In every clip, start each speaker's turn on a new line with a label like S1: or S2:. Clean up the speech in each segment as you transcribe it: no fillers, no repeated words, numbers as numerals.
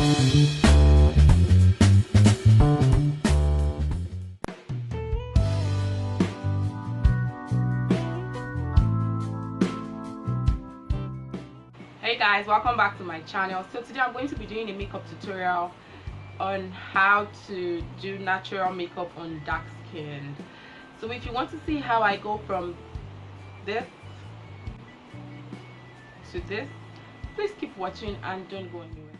S1: Hey guys, welcome back to my channel. So today I'm going to be doing a makeup tutorial on how to do natural makeup on dark skin. So if you want to see how I go from this to this, please keep watching and don't go anywhere.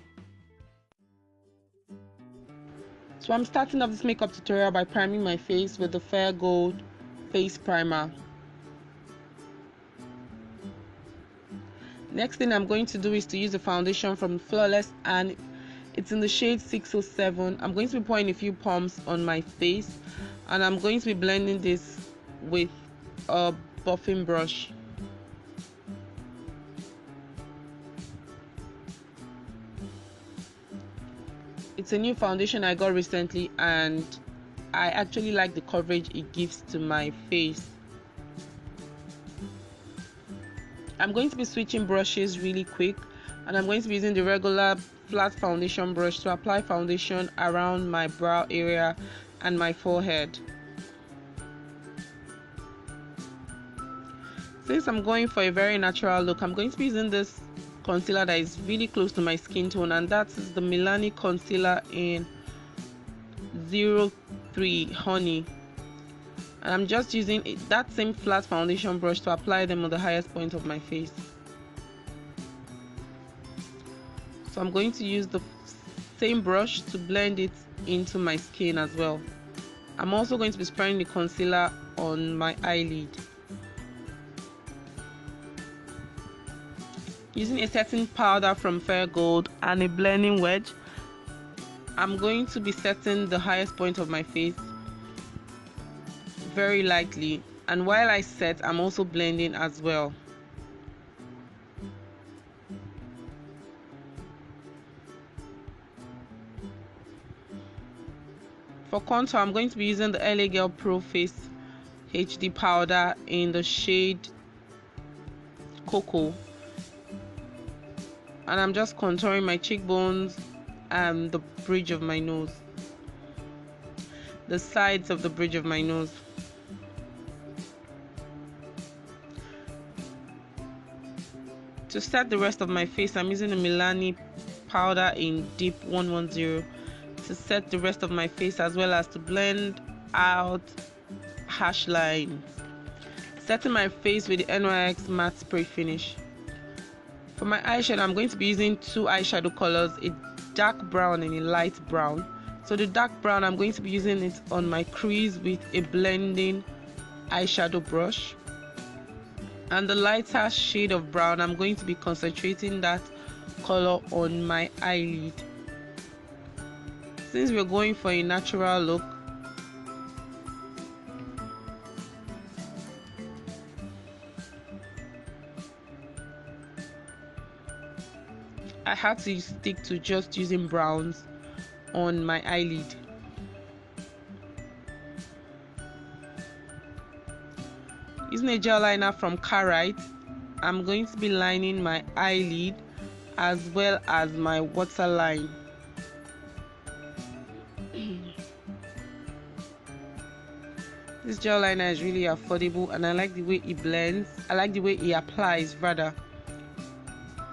S1: So I'm starting off this makeup tutorial by priming my face with the Fayre Gold face primer. Next thing I'm going to do is to use the foundation from Flawless, and it's in the shade 607. I'm going to be pouring a few pumps on my face, and I'm going to be blending this with a buffing brush. It's a new foundation I got recently, and I actually like the coverage it gives to my face. I'm going to be switching brushes really quick, and I'm going to be using the regular flat foundation brush to apply foundation around my brow area and my forehead. Since I'm going for a very natural look, I'm going to be using this concealer that is really close to my skin tone, and that is the Milani concealer in 03 Honey. And I'm just using that same flat foundation brush to apply them on the highest point of my face. So I'm going to use the same brush to blend it into my skin as well. I'm also going to be spraying the concealer on my eyelid. Using a setting powder from Fayre Gold and a blending wedge, I'm going to be setting the highest point of my face very lightly, and while I set, I'm also blending as well. For contour, I'm going to be using the LA Girl Pro Face HD powder in the shade Cocoa, and I'm just contouring my cheekbones and the bridge of my nose, the sides of the bridge of my nose. To set the rest of my face, I'm using the Milani powder in Deep 110 to set the rest of my face, as well as to blend out hash lines. Setting my face with the NYX matte spray finish. For my eyeshadow, I'm going to be using two eyeshadow colors, a dark brown and a light brown. So the dark brown, I'm going to be using it on my crease with a blending eyeshadow brush. And the lighter shade of brown, I'm going to be concentrating that color on my eyelid. Since we're going for a natural look, I had to stick to just using browns on my eyelid. Using a gel liner from Karite, I'm going to be lining my eyelid as well as my waterline. This gel liner is really affordable, and I like the way it blends. I like the way it applies rather,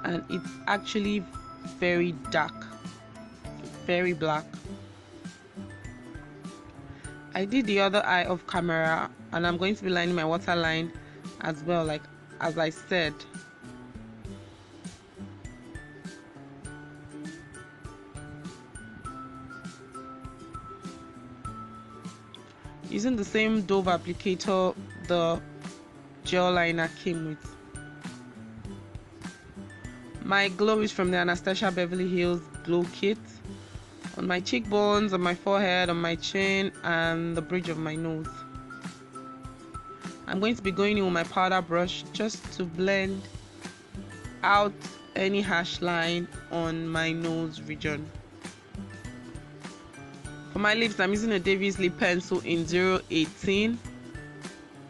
S1: and it's actually very dark, very black. I did the other eye off camera, and I'm going to be lining my waterline as well, like as I said. Using the same Dove applicator the gel liner came with. My glow is from the Anastasia Beverly Hills Glow Kit. On my cheekbones, on my forehead, on my chin, and the bridge of my nose. I'm going to be going in with my powder brush just to blend out any hash line on my nose region. For my lips, I'm using a Davies lip pencil in 018,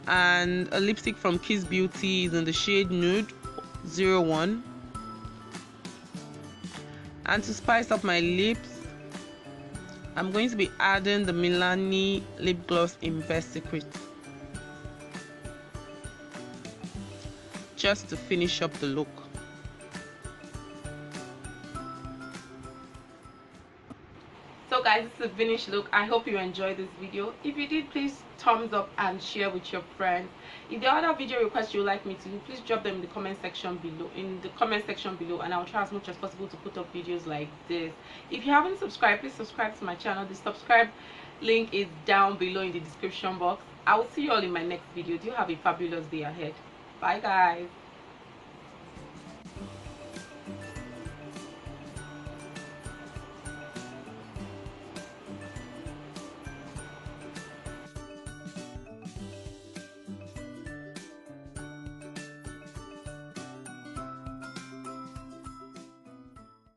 S1: and a lipstick from Kiss Beauty is in the shade Nude 01. And to spice up my lips, I'm going to be adding the Milani lip gloss in Best Secret, just to finish up the look. So guys, this is the finished look. I hope you enjoyed this video. If you did, please thumbs up and share with your friends. If there are other video requests you would like me to do, please drop them in the comment section below, and I'll try as much as possible to put up videos like this. If you haven't subscribed, please subscribe to my channel. The subscribe link is down below in the description box. I will see you all in my next video. Do have a fabulous day ahead. Bye guys.